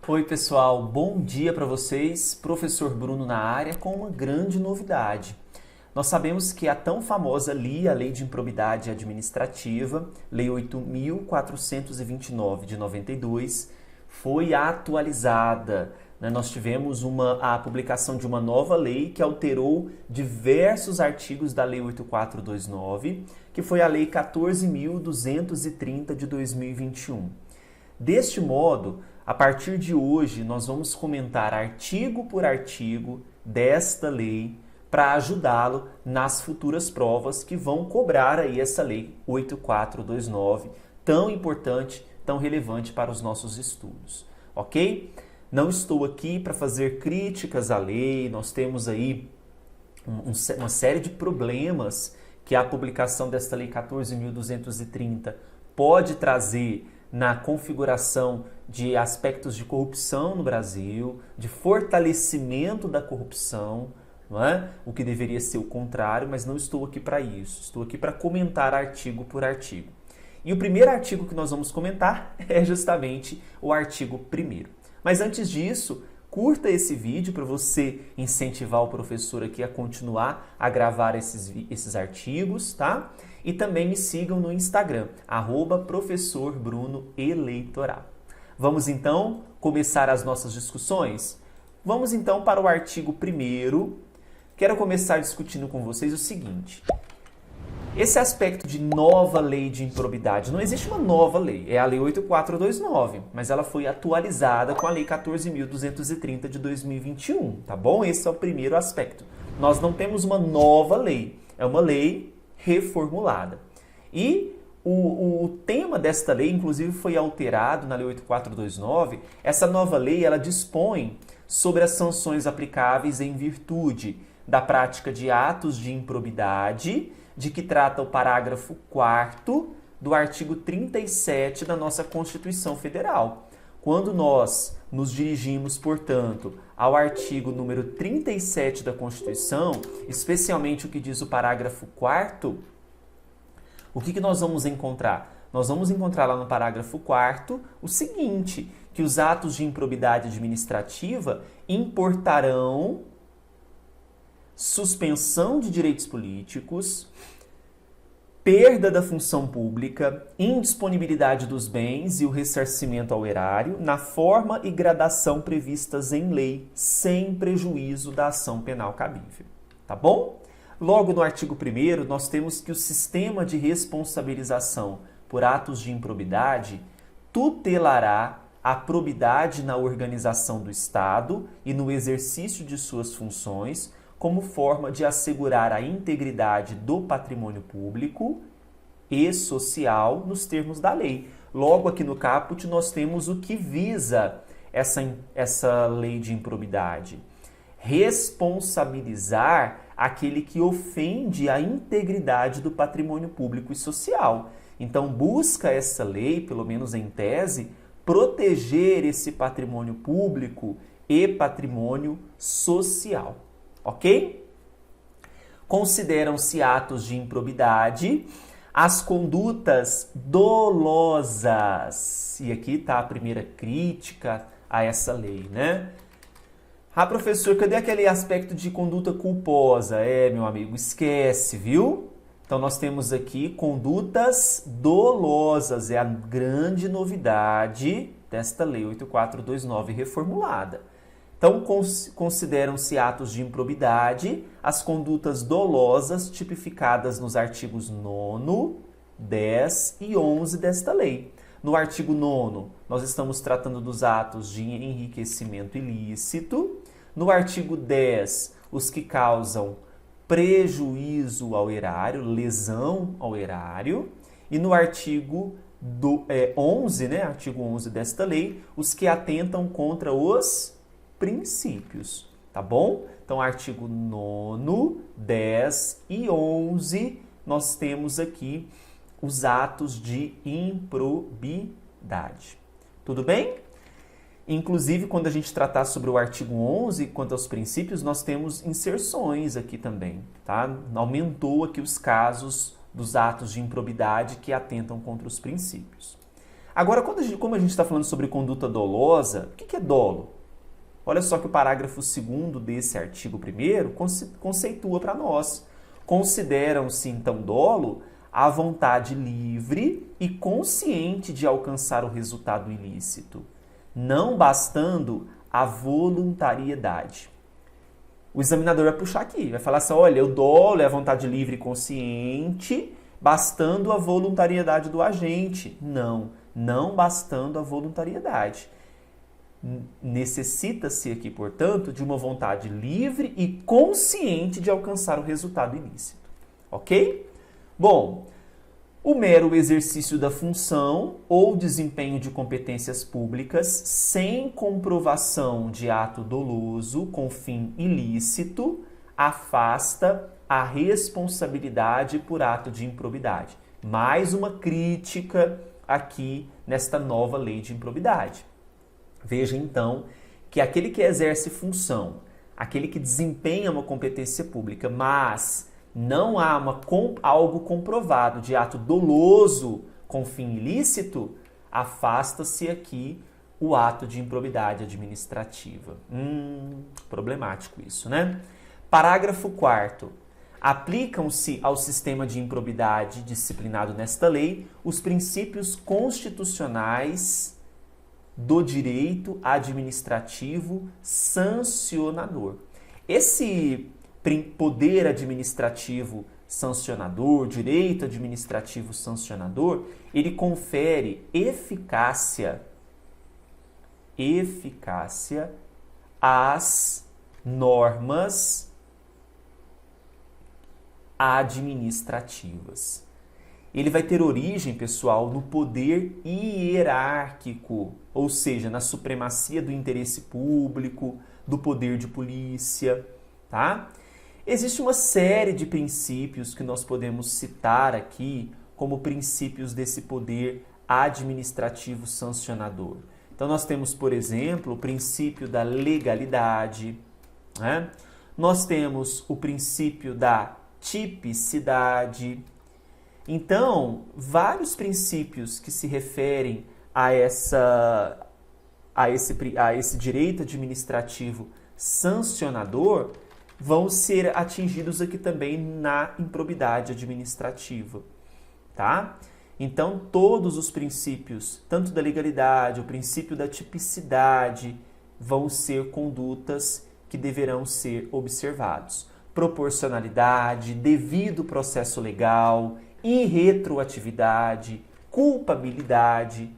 Oi, pessoal, bom dia para vocês. Professor Bruno na área com uma grande novidade. Nós sabemos que a tão famosa LI, a Lei de Improbidade Administrativa, Lei 8.429 de 92, foi atualizada. Nós tivemos a publicação de uma nova lei que alterou diversos artigos da Lei 8429, que foi a Lei 14.230 de 2021. Deste modo, a partir de hoje, nós vamos comentar artigo por artigo desta lei para ajudá-lo nas futuras provas que vão cobrar aí essa lei 8429, tão importante, tão relevante para os nossos estudos, ok? Não estou aqui para fazer críticas à lei, nós temos aí uma série de problemas que a publicação desta lei 14.230 pode trazer na configuração de aspectos de corrupção no Brasil, de fortalecimento da corrupção, não é? O que deveria ser o contrário, mas não estou aqui para isso. Estou aqui para comentar artigo por artigo. E o primeiro artigo que nós vamos comentar é justamente o artigo 1º. Mas antes disso, curta esse vídeo para você incentivar o professor aqui a continuar a gravar esses artigos, tá? E também me sigam no Instagram, @professorbrunoeleitoral. Vamos então começar as nossas discussões? Vamos então para o artigo 1º. Quero começar discutindo com vocês o seguinte. Esse aspecto de nova lei de improbidade, não existe uma nova lei, é a Lei 8429, mas ela foi atualizada com a Lei 14.230 de 2021, tá bom? Esse é o primeiro aspecto. Nós não temos uma nova lei, é uma lei reformulada. E o tema desta lei, inclusive, foi alterado na Lei 8429. Essa nova lei, ela dispõe sobre as sanções aplicáveis em virtude da prática de atos de improbidade, de que trata o parágrafo 4º do artigo 37 da nossa Constituição Federal. Quando nós nos dirigimos, portanto, ao artigo número 37 da Constituição, especialmente o que diz o parágrafo 4º, o que nós vamos encontrar? Nós vamos encontrar lá no parágrafo 4º o seguinte, que os atos de improbidade administrativa importarão suspensão de direitos políticos, perda da função pública, indisponibilidade dos bens e o ressarcimento ao erário na forma e gradação previstas em lei, sem prejuízo da ação penal cabível. Tá bom? Logo no artigo 1º, nós temos que o sistema de responsabilização por atos de improbidade tutelará a probidade na organização do Estado e no exercício de suas funções, como forma de assegurar a integridade do patrimônio público e social nos termos da lei. Logo aqui no caput nós temos o que visa essa lei de improbidade. Responsabilizar aquele que ofende a integridade do patrimônio público e social. Então busca essa lei, pelo menos em tese, proteger esse patrimônio público e patrimônio social. Ok? Consideram-se atos de improbidade as condutas dolosas. E aqui está a primeira crítica a essa lei, né? Ah, professor, cadê aquele aspecto de conduta culposa? Meu amigo, esquece, viu? Então, nós temos aqui condutas dolosas. É a grande novidade desta Lei 8429 reformulada. Então, consideram-se atos de improbidade as condutas dolosas tipificadas nos artigos 9º, 10 e 11 desta lei. No artigo 9º, nós estamos tratando dos atos de enriquecimento ilícito. No artigo 10, os que causam prejuízo ao erário, lesão ao erário. E no artigo 11, né, artigo 11 desta lei, os que atentam contra os princípios, tá bom? Então, artigo 9º, 10 e 11, nós temos aqui os atos de improbidade. Tudo bem? Inclusive, quando a gente tratar sobre o artigo 11, quanto aos princípios, nós temos inserções aqui também, tá? Aumentou aqui os casos dos atos de improbidade que atentam contra os princípios. Agora, como a gente está falando sobre conduta dolosa, o que é dolo? Olha só que o parágrafo 2º desse artigo 1º conceitua para nós. Consideram-se, então, dolo a vontade livre e consciente de alcançar o resultado ilícito, não bastando a voluntariedade. O examinador vai puxar aqui, vai falar assim, olha, o dolo é a vontade livre e consciente, bastando a voluntariedade do agente. Não bastando a voluntariedade. Necessita-se aqui, portanto, de uma vontade livre e consciente de alcançar o resultado ilícito. Ok? Bom, o mero exercício da função ou desempenho de competências públicas sem comprovação de ato doloso com fim ilícito afasta a responsabilidade por ato de improbidade. Mais uma crítica aqui nesta nova lei de improbidade. Veja, então, que aquele que exerce função, aquele que desempenha uma competência pública, mas não há algo comprovado de ato doloso com fim ilícito, afasta-se aqui o ato de improbidade administrativa. Problemático isso, né? Parágrafo 4º. Aplicam-se ao sistema de improbidade disciplinado nesta lei os princípios constitucionais do direito administrativo sancionador. Esse poder administrativo sancionador, direito administrativo sancionador, ele confere eficácia às normas administrativas. Ele vai ter origem, pessoal, no poder hierárquico, ou seja, na supremacia do interesse público, do poder de polícia, tá? Existe uma série de princípios que nós podemos citar aqui como princípios desse poder administrativo sancionador. Então, nós temos, por exemplo, o princípio da legalidade, né? Nós temos o princípio da tipicidade. Então, vários princípios que se referem a esse direito administrativo sancionador vão ser atingidos aqui também na improbidade administrativa, tá? Então, todos os princípios, tanto da legalidade, o princípio da tipicidade, vão ser condutas que deverão ser observados. Proporcionalidade, devido processo legal, irretroatividade, culpabilidade,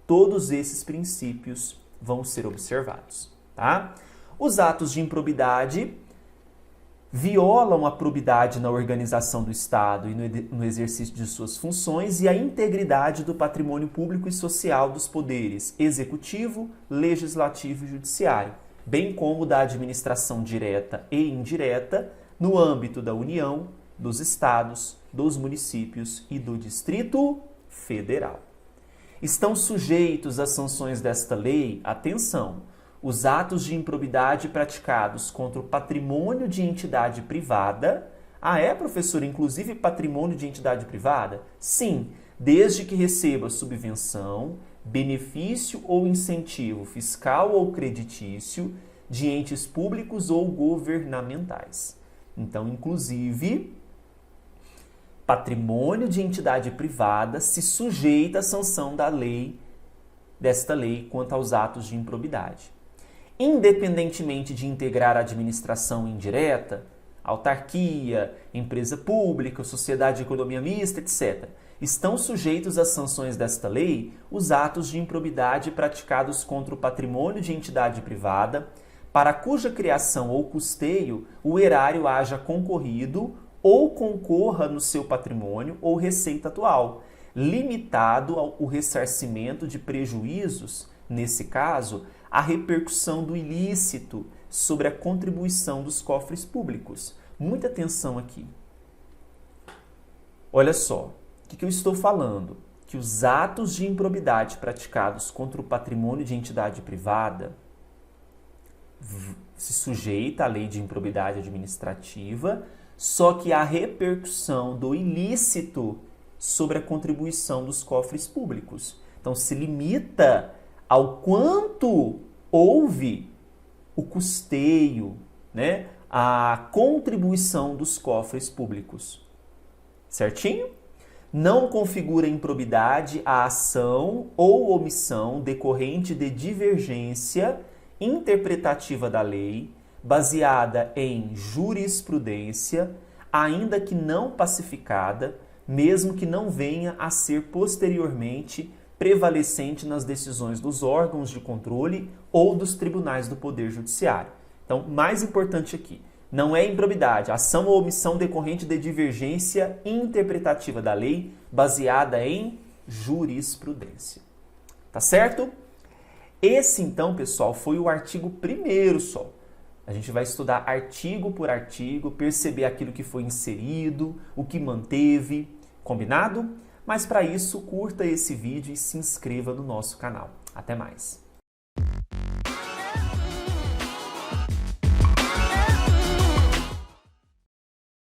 todos esses princípios vão ser observados, tá? Os atos de improbidade violam a probidade na organização do Estado e no exercício de suas funções e a integridade do patrimônio público e social dos poderes executivo, legislativo e judiciário, bem como da administração direta e indireta no âmbito da União, dos Estados, dos municípios e do Distrito Federal. Estão sujeitos às sanções desta lei, atenção, os atos de improbidade praticados contra o patrimônio de entidade privada. Ah, é, professor, inclusive patrimônio de entidade privada? Sim, desde que receba subvenção, benefício ou incentivo fiscal ou creditício de entes públicos ou governamentais. Então, inclusive, patrimônio de entidade privada se sujeita à sanção desta lei quanto aos atos de improbidade. Independentemente de integrar a administração indireta, autarquia, empresa pública, sociedade de economia mista, etc., estão sujeitos às sanções desta lei os atos de improbidade praticados contra o patrimônio de entidade privada, para cuja criação ou custeio o erário haja concorrido ou concorra no seu patrimônio ou receita atual, limitado ao ressarcimento de prejuízos, nesse caso, a repercussão do ilícito sobre a contribuição dos cofres públicos. Muita atenção aqui. Olha só, o que eu estou falando? Que os atos de improbidade praticados contra o patrimônio de entidade privada se sujeita à lei de improbidade administrativa, só que a repercussão do ilícito sobre a contribuição dos cofres públicos. Então, se limita ao quanto houve o custeio, né, a contribuição dos cofres públicos. Certinho? Não configura improbidade a ação ou omissão decorrente de divergência interpretativa da lei, baseada em jurisprudência, ainda que não pacificada, mesmo que não venha a ser posteriormente prevalecente nas decisões dos órgãos de controle ou dos tribunais do Poder Judiciário. Então, mais importante aqui, não é improbidade, ação ou omissão decorrente de divergência interpretativa da lei baseada em jurisprudência. Tá certo? Esse, então, pessoal, foi o artigo 1º só. A gente vai estudar artigo por artigo, perceber aquilo que foi inserido, o que manteve, combinado? Mas para isso, curta esse vídeo e se inscreva no nosso canal. Até mais!